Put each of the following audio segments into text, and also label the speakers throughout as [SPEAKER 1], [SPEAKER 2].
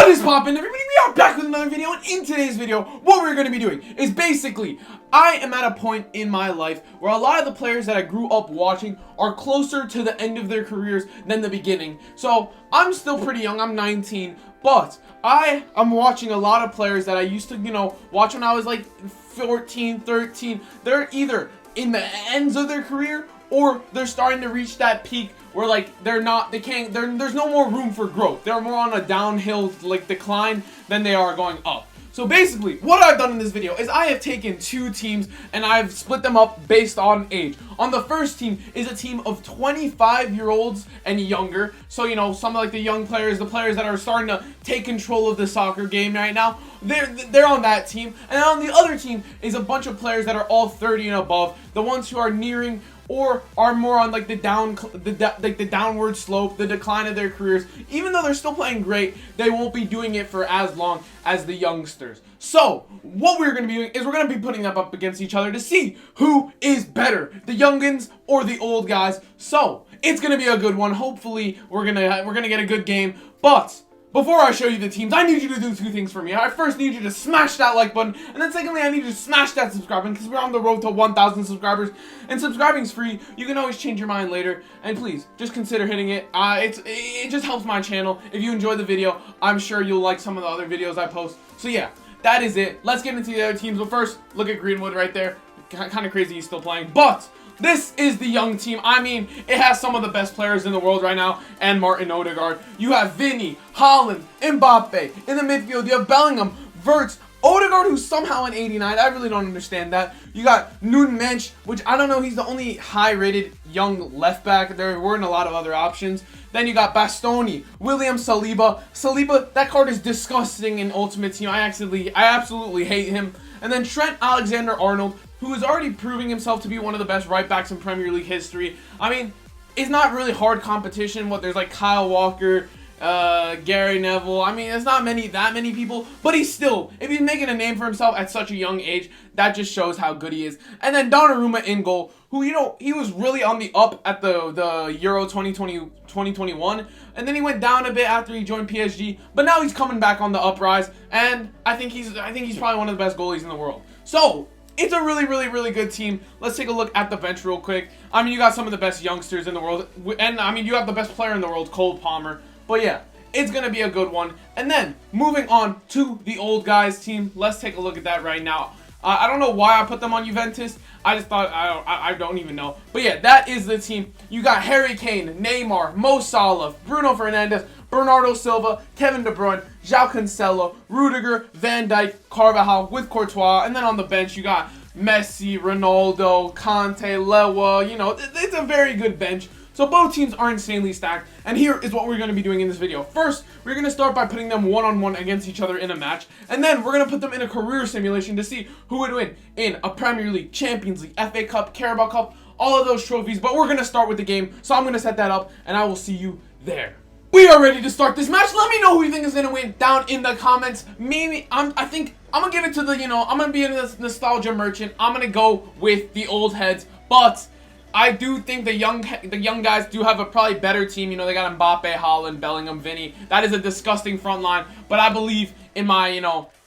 [SPEAKER 1] What is poppin', everybody? We are back with another video, and in today's video, what we're going to be doing is basically, I am at a point in my life where a lot of the players that I grew up watching are closer to the end of their careers than the beginning. So, I'm still pretty young, I'm 19, but I'm watching a lot of players that I used to, watch when I was like 14, 13. They're either in the ends of their career or they're starting to reach that peak where like there's no more room for growth. They're more on a downhill like decline than they are going up. So basically, what I've done in this video is I have taken two teams and I've split them up based on age. On the first team is a team of 25-year-olds and younger. So, some of like the young players, the players that are starting to take control of the soccer game right now, they're on that team. And on the other team is a bunch of players that are all 30 and above, the ones who are nearing or are more on like the downward slope, the decline of their careers. Even though they're still playing great, they won't be doing it for as long as the youngsters. So what we're going to be doing is we're going to be putting them up against each other to see who is better, the youngins or the old guys. So it's going to be a good one. Hopefully we're gonna get a good game. But before I show you the teams, I need you to do two things for me. I first need you to smash that like button, and then secondly, I need you to smash that subscribe button because we're on the road to 1,000 subscribers, and subscribing's free. You can always change your mind later, and please, just consider hitting it. It just helps my channel. If you enjoy the video, I'm sure you'll like some of the other videos I post. So yeah, that is it. Let's get into the other teams, but first, look at Greenwood right there. Kind of crazy he's still playing, but this is the young team. I mean, it has some of the best players in the world right now, and Martin Odegaard. You have Vinny, Haaland, Mbappe. In the midfield, you have Bellingham, Wirtz, Odegaard, who's somehow an 89. I really don't understand that. You got Mensch, which I don't know. He's the only high-rated young left back. There weren't a lot of other options. Then you got Bastoni, William Saliba. Saliba, that card is disgusting in Ultimate Team. I absolutely hate him. And then Trent Alexander-Arnold, who is already proving himself to be one of the best right backs in Premier League history. I mean, it's not really hard competition. There's like Kyle Walker, Gary Neville. I mean, it's not that many people, but if he's making a name for himself at such a young age, that just shows how good he is. And then Donnarumma in goal, who, he was really on the up at the Euro 2021, and then he went down a bit after he joined PSG, but now he's coming back on the uprise, and I think he's probably one of the best goalies in the world. So it's a really, really, really good team. Let's take a look at the bench real quick. I mean, you got some of the best youngsters in the world, and I mean, you have the best player in the world, Cole Palmer. But yeah, it's going to be a good one. And then, moving on to the old guys team. Let's take a look at that right now. I don't know why I put them on Juventus. I just thought, I don't even know. But yeah, that is the team. You got Harry Kane, Neymar, Mo Salah, Bruno Fernandes, Bernardo Silva, Kevin De Bruyne, João Cancelo, Rudiger, Van Dijk, Carvajal with Courtois. And then on the bench, you got Messi, Ronaldo, Conte, Lewa. It's a very good bench. So both teams are insanely stacked, and here is what we're going to be doing in this video. First, we're going to start by putting them one-on-one against each other in a match, and then we're going to put them in a career simulation to see who would win in a Premier League, Champions League, FA Cup, Carabao Cup, all of those trophies. But we're going to start with the game, so I'm going to set that up, and I will see you there. We are ready to start this match. Let me know who you think is going to win down in the comments. Maybe, I think I'm going to give it to the, I'm going to be in this nostalgia merchant. I'm going to go with the old heads, but I do think the young guys do have a probably better team. They got Mbappe, Haaland, Bellingham, Vinny. That is a disgusting front line. But I believe in my,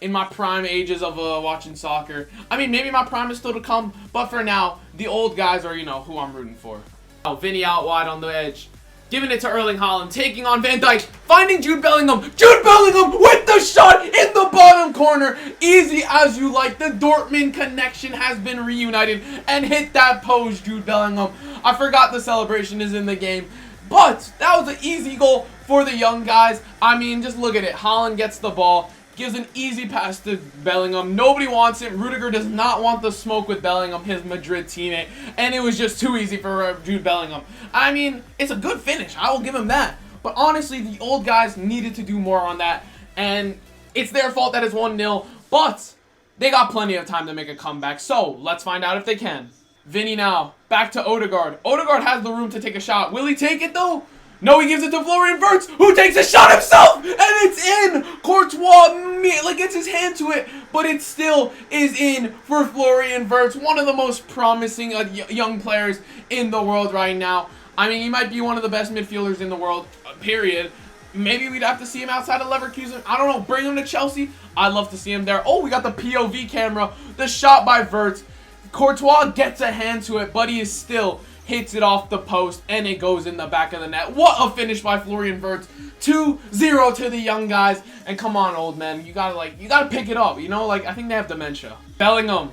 [SPEAKER 1] in my prime ages of watching soccer. I mean, maybe my prime is still to come. But for now, the old guys are, who I'm rooting for. Oh, Vinny out wide on the edge. Giving it to Erling Haaland, taking on Van Dijk, finding Jude Bellingham. Jude Bellingham with the shot in the bottom corner. Easy as you like. The Dortmund connection has been reunited and hit that post, Jude Bellingham. I forgot the celebration is in the game, but that was an easy goal for the young guys. I mean, just look at it. Haaland gets the ball, gives an easy pass to Bellingham. Nobody wants it. Rudiger does not want the smoke with Bellingham, his Madrid teammate. And it was just too easy for Jude Bellingham. I mean, it's a good finish. I will give him that. But honestly, the old guys needed to do more on that. And it's their fault that it's 1-0. But they got plenty of time to make a comeback. So let's find out if they can. Vinny now. Back to Odegaard. Odegaard has the room to take a shot. Will he take it though? No, he gives it to Florian Wirtz, who takes a shot himself, and it's in. Courtois, gets his hand to it, but it still is in for Florian Wirtz, one of the most promising young players in the world right now. I mean, he might be one of the best midfielders in the world, period. Maybe we'd have to see him outside of Leverkusen. I don't know. Bring him to Chelsea. I'd love to see him there. Oh, we got the POV camera. The shot by Wirtz. Courtois gets a hand to it, but he still hits it off the post, and it goes in the back of the net. What a finish by Florian Wirtz. 2-0 to the young guys. And come on, old man. You gotta pick it up. You know, like, I think they have dementia. Bellingham.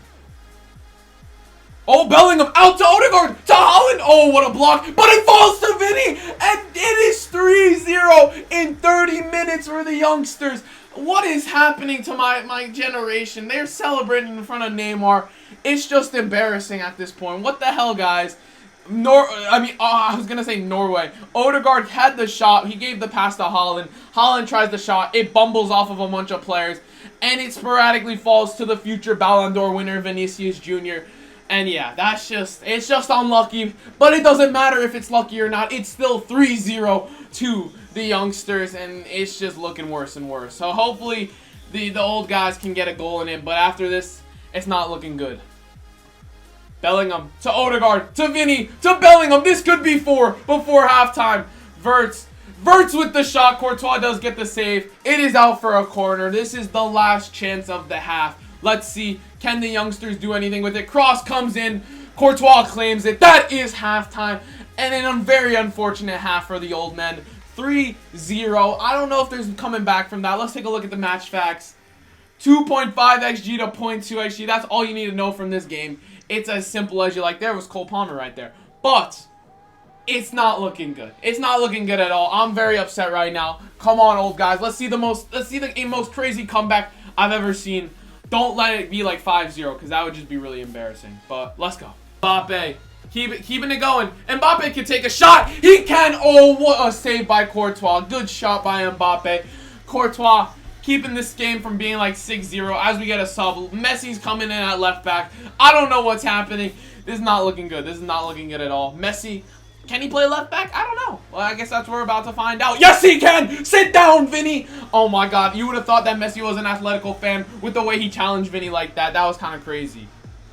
[SPEAKER 1] Oh, Bellingham out to Odegaard, to Haaland. Oh, what a block. But it falls to Vinny. And it is 3-0 in 30 minutes for the youngsters. What is happening to my generation? They're celebrating in front of Neymar. It's just embarrassing at this point. What the hell, guys? I was going to say Norway. Odegaard had the shot. He gave the pass to Haaland. Haaland tries the shot. It bumbles off of a bunch of players. And it sporadically falls to the future Ballon d'Or winner, Vinicius Jr. And yeah, it's just unlucky. But it doesn't matter if it's lucky or not. It's still 3-0 to the youngsters. And it's just looking worse and worse. So hopefully the old guys can get a goal in it. But after this, it's not looking good. Bellingham to Odegaard to Vinny to Bellingham. This could be 4 before halftime. Wirtz with the shot. Courtois does get the save. It is out for a corner. This is the last chance of the half. Let's see. Can the youngsters do anything with it? Cross comes in. Courtois claims it. That is halftime. And a very unfortunate half for the old men. 3-0. I don't know if there's coming back from that. Let's take a look at the match facts. 2.5 XG to 0.2 XG. That's all you need to know from this game. It's as simple as you like. There was Cole Palmer right there. But it's not looking good. It's not looking good at all. I'm very upset right now. Come on, old guys. Let's see the most crazy comeback I've ever seen. Don't let it be like 5-0 because that would just be really embarrassing. But let's go. Mbappe. Keeping it going. Mbappe can take a shot. He can. Oh, what a save by Courtois. Good shot by Mbappe. Courtois keeping this game from being like 6-0 as we get a sub. Messi's coming in at left back. I don't know what's happening. This is not looking good. This is not looking good at all. Messi, can he play left back? I don't know. Well, I guess that's what we're about to find out. Yes, he can! Sit down, Vinny! Oh my god, you would have thought that Messi was an Atletico fan with the way he challenged Vinny like that. That was kind of crazy.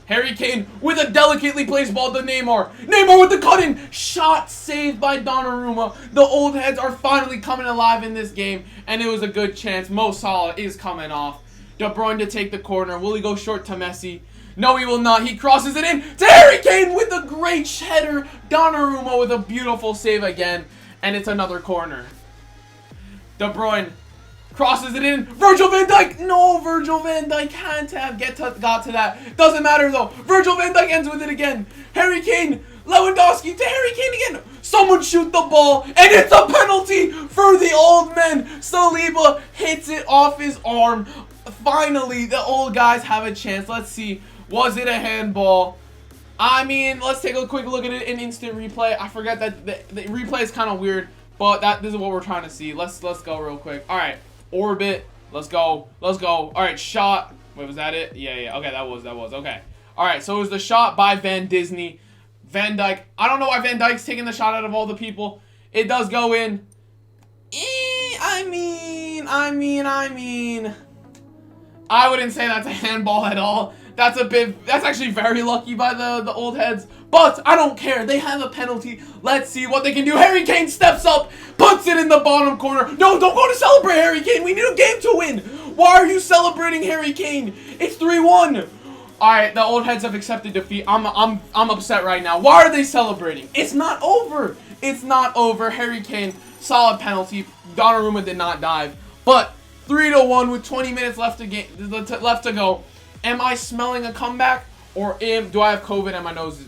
[SPEAKER 1] Harry Kane with a delicately placed ball to Neymar. Neymar with the cut-in. Shot saved by Donnarumma. The old heads are finally coming alive in this game. And it was a good chance. Mo Salah is coming off. De Bruyne to take the corner. Will he go short to Messi? No, he will not. He crosses it in to Harry Kane with a great header. Donnarumma with a beautiful save again. And it's another corner. De Bruyne crosses it in. Virgil van Dijk. No, Virgil van Dijk can't have got to that. Doesn't matter though. Virgil van Dijk ends with it again. Harry Kane. Lewandowski to Harry Kane again. Someone shoot the ball. And it's a penalty for the old men. Saliba hits it off his arm. Finally, the old guys have a chance. Let's see. Was it a handball? I mean, let's take a quick look at it in instant replay. I forget that the replay is kind of weird. But this is what we're trying to see. Let's go real quick. All right. Orbit. Let's go. All right, shot. Wait, was that it? Yeah. Okay, that was. Okay. All right, so it was the shot by Van Disney. Van Dijk. I don't know why Van Dijk's taking the shot out of all the people. It does go in. I mean. I wouldn't say that's a handball at all. That's actually very lucky by the old heads. But I don't care. They have a penalty. Let's see what they can do. Harry Kane steps up, puts it in the bottom corner. No, don't go to celebrate, Harry Kane. We need a game to win. Why are you celebrating, Harry Kane? It's 3-1. All right, the old heads have accepted defeat. I'm upset right now. Why are they celebrating? It's not over. It's not over. Harry Kane, solid penalty. Donnarumma did not dive, but 3-1 with 20 minutes left to go. Am I smelling a comeback, or do I have COVID and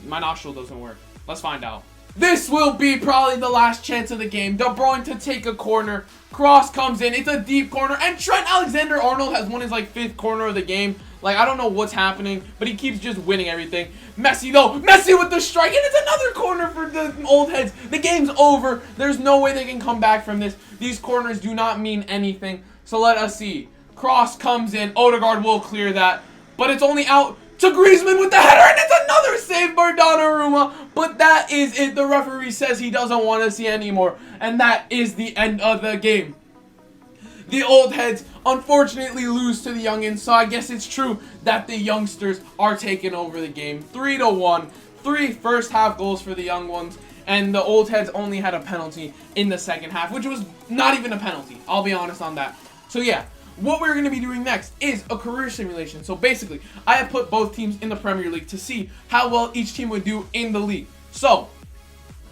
[SPEAKER 1] my nostril doesn't work? Let's find out. This will be probably the last chance of the game. De Bruyne to take a corner. Cross comes in. It's a deep corner, and Trent Alexander-Arnold has won his like 5th corner of the game. Like, I don't know what's happening, but he keeps just winning everything. Messi though, Messi with the strike, and it's another corner for the old heads. The game's over. There's no way they can come back from this. These corners do not mean anything. So let us see. Cross comes in. Odegaard will clear that. But it's only out to Griezmann with the header. And it's another save by Donnarumma. But that is it. The referee says he doesn't want to see anymore. And that is the end of the game. The old heads unfortunately lose to the youngins. So I guess it's true that the youngsters are taking over the game. 3-1. 3 first half goals for the young ones. and the old heads only had a penalty in the second half, which was not even a penalty. I'll be honest on that. So yeah, what we're going to be doing next is a career simulation. So basically, I have put both teams in the Premier League to see how well each team would do in the league. So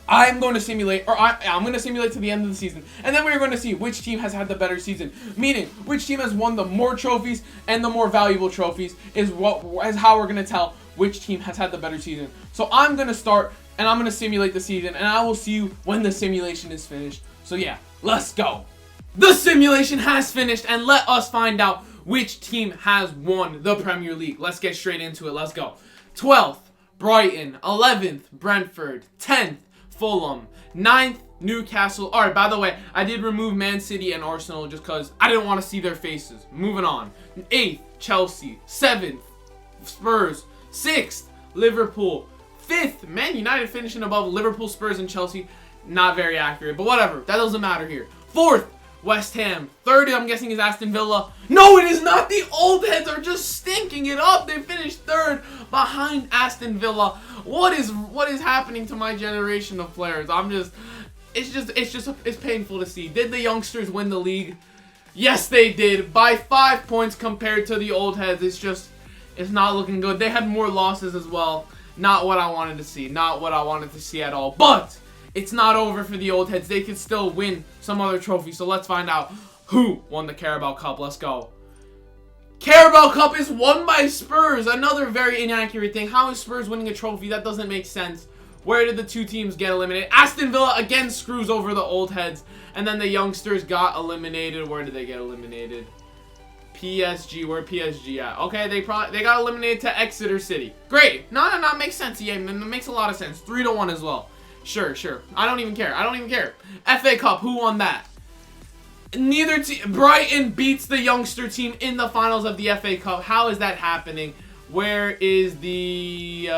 [SPEAKER 1] I'm going to simulate, or I'm going to simulate to the end of the season, and then we're going to see which team has had the better season, meaning which team has won the more trophies and the more valuable trophies is how we're going to tell which team has had the better season. So I'm going to start, and I'm going to simulate the season, and I will see you when the simulation is finished. So yeah, let's go. The simulation has finished, and let us find out which team has won the Premier League. Let's get straight into it. Let's go. 12th, Brighton. 11th, Brentford. 10th, Fulham. 9th, Newcastle. Alright, by the way, I did remove Man City and Arsenal just because I didn't want to see their faces. Moving on. 8th, Chelsea. 7th, Spurs. 6th, Liverpool. 5th, Man United finishing above Liverpool, Spurs, and Chelsea. Not very accurate, but whatever. That doesn't matter here. 4th, West Ham. 3rd, I'm guessing, is Aston Villa. No, it is not. The old heads are just stinking it up. They finished 3rd behind Aston Villa. What is happening to my generation of players? It's painful to see. Did the youngsters win the league? Yes, they did, by 5 points compared to the old heads. It's not looking good. They had more losses as well. Not what I wanted to see. Not what I wanted to see at all. But it's not over for the old heads. They could still win some other trophy. So let's find out who won the Carabao Cup. Let's go. Carabao Cup is won by Spurs. Another very inaccurate thing. How is Spurs winning a trophy? That doesn't make sense. Where did the two teams get eliminated? Aston Villa again screws over the old heads. And then the youngsters got eliminated. Where did they get eliminated? PSG. Where PSG at? Okay, they got eliminated to Exeter City. Great. No, makes sense. Yeah, it makes a lot of sense. 3-1 as well. Sure. I don't even care. FA Cup, who won that? Neither team. Brighton beats the youngster team in the finals of the FA Cup. How is that happening? Where is the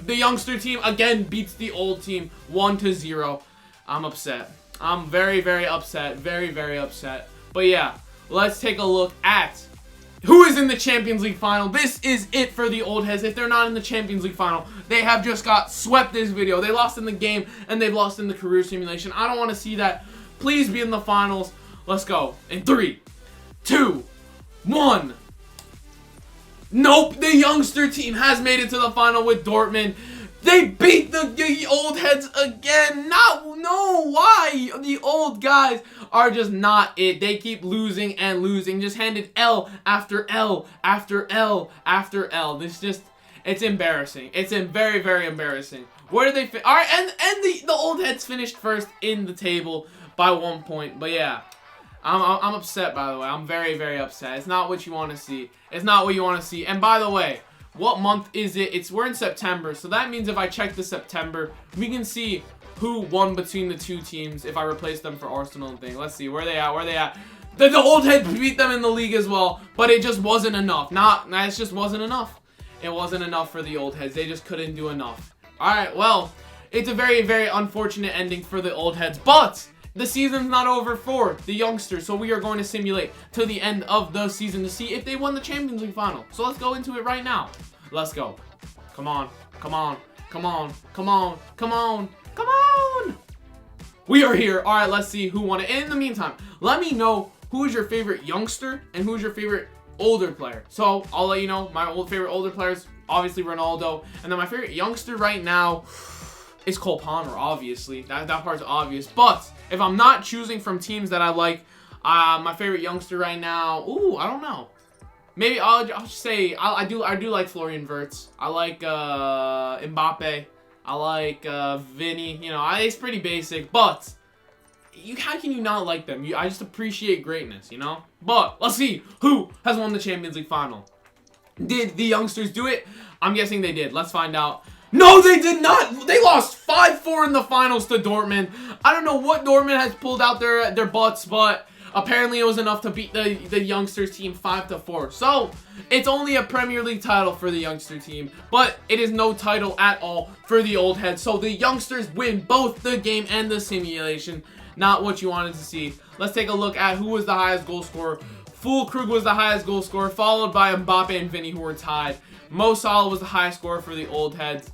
[SPEAKER 1] youngster team again beats the old team 1-0. I'm upset. I'm very, very upset. Very, very upset. But yeah, let's take a look at who is in the Champions League final. This is it for the old heads. If they're not in the Champions League final, they have just got swept this video. They lost in the game, and they've lost in the career simulation. I don't want to see that. Please be in the finals. Let's go. In 3, 2, 1. Nope, the youngster team has made it to the final with Dortmund. They beat the old heads again. Why? The old guys are just not it. They keep losing and losing. Just handed L after L after L after L. It's embarrassing. It's very, very embarrassing. Where did they Alright, and the old heads finished first in the table by 1 point. But yeah, I'm upset, by the way. I'm very, very upset. It's not what you want to see. It's not what you want to see. And by the way, what month is it? We're in September, so that means if I check the September, we can see who won between the two teams if I replace them for Arsenal and thing. Let's see, where they at? The old heads beat them in the league as well, but it just wasn't enough. It just wasn't enough. It wasn't enough for the old heads. They just couldn't do enough. Alright, well, it's a very, very unfortunate ending for the old heads, but the season's not over for the youngsters, so we are going to simulate to the end of the season to see if they won the Champions League final. So let's go into it right now. Let's go. Come on. We are here. All right, let's see who won it. In the meantime, let me know who is your favorite youngster and who's your favorite older player. So I'll let you know. My favorite older players, obviously Ronaldo, and then my favorite youngster right now is Cole Palmer. Obviously, that part's obvious. But if I'm not choosing from teams that I like, my favorite youngster right now, I don't know. Maybe I'll just say I do like Florian Wirtz. I like Mbappe. I like Vinny. You know, it's pretty basic, but how can you not like them? I just appreciate greatness, you know? But let's see who has won the Champions League final. Did the youngsters do it? I'm guessing they did. Let's find out. No, they did not. They lost 5-4 in the finals to Dortmund. I don't know what Dortmund has pulled out their butts, but apparently it was enough to beat the youngsters team 5-4. So it's only a Premier League title for the youngster team, but it is no title at all for the old heads. So the youngsters win both the game and the simulation. Not what you wanted to see. Let's take a look at who was the highest goal scorer. Füllkrug was the highest goal scorer, followed by Mbappe and Vinny, who were tied. Mo Salah was the highest scorer for the old heads.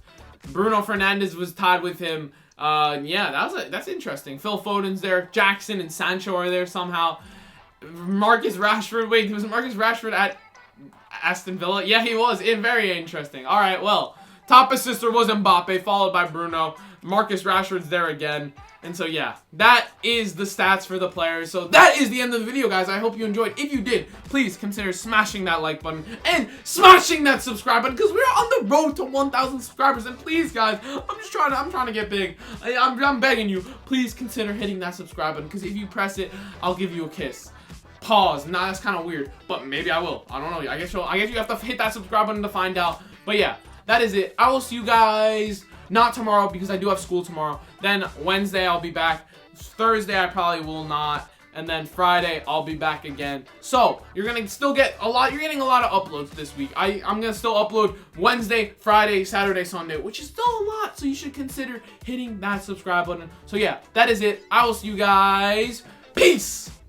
[SPEAKER 1] Bruno Fernandes was tied with him. Yeah, that's interesting. Phil Foden's there. Jackson and Sancho are there somehow. Marcus Rashford. Wait, was Marcus Rashford at Aston Villa? Yeah, he was. Very interesting. All right, well, top assister was Mbappe, followed by Bruno. Marcus Rashford's there again. And so, yeah, that is the stats for the players. So that is the end of the video, guys. I hope you enjoyed. If you did, please consider smashing that like button and smashing that subscribe button, because we're on the road to 1,000 subscribers. And please, guys, I'm trying to get big. I'm begging you, please consider hitting that subscribe button, because if you press it, I'll give you a kiss. Pause. Nah, that's kind of weird, but maybe I will. I don't know. I guess you have to hit that subscribe button to find out. But yeah, that is it. I will see you guys not tomorrow, because I do have school tomorrow. Then Wednesday I'll be back. Thursday I probably will not. And then Friday I'll be back again. So you're gonna still get a lot. You're getting a lot of uploads this week. I'm gonna still upload Wednesday, Friday, Saturday, Sunday, which is still a lot. So you should consider hitting that subscribe button. So yeah, that is it. I will see you guys. Peace.